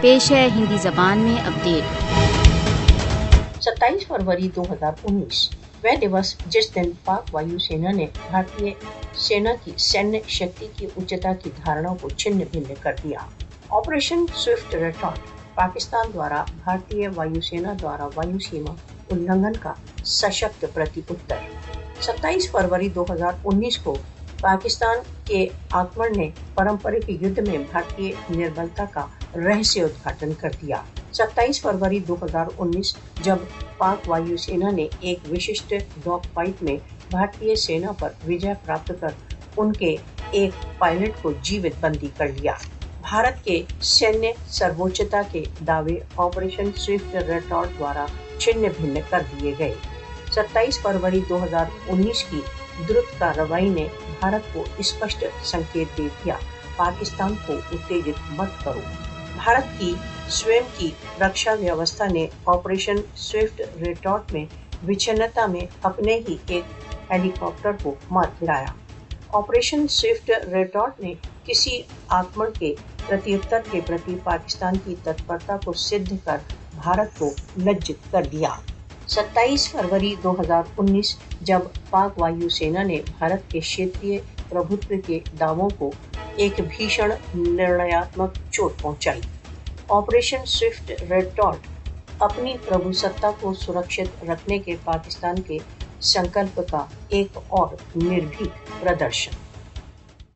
पेश है हिंदी जबान में अपडेट। 27 फरवरी 2019 वह दिवस जिस दिन पाक वायुसेना ने भारतीय सेना की सैन्य शक्ति की उच्चता की धारणा को छिन्न भिन्न कर दिया। ऑपरेशन स्विफ्ट रेटॉर्ट पाकिस्तान द्वारा भारतीय वायुसेना द्वारा वायु सीमा उल्लंघन का सशक्त प्रत्युत्तर। 27 फरवरी 2019 को पाकिस्तान के आक्रमण ने पारंपरिक युद्ध में भारतीय निर्बलता का रहस्य उद्घाटन कर दिया। 27 फरवरी 2019 जब पाक वायुसेना ने एक विशिष्ट डॉग फाइट में भारतीय सेना पर विजय प्राप्त कर उनके एक पायलट को जीवित बंदी कर लिया। भारत के सैन्य सर्वोच्चता के दावे ऑपरेशन स्विफ्ट रेटॉर्ट द्वारा छिन्न भिन्न कर दिए गए। 27 फरवरी 2019 की द्रुत कार्रवाई ने भारत को स्पष्ट संकेत दे दिया, पाकिस्तान को उत्तेजित मत करो। भारत की स्वयं की रक्षा व्यवस्था ने ऑपरेशन स्विफ्ट रेटॉर्ट में विच्छिन्नता में अपने ही एक हेलीकॉप्टर को मार गिराया। ऑपरेशन स्विफ्ट रेटॉर्ट ने किसी आक्रमण के प्रत्युत्तर के प्रति पाकिस्तान की तत्परता को सिद्ध कर भारत को लज्जित कर दिया। 27 फरवरी 2019 जब पाक वायुसेना ने भारत के क्षेत्रीय प्रभुत्व के दावों को एक भीषण निर्णयात्मक चोट पहुंचाई। ऑपरेशन स्विफ्ट रेटॉर्ट अपनी प्रभुसत्ता को सुरक्षित रखने के पाकिस्तान के संकल्प का एक और निर्भीक प्रदर्शन।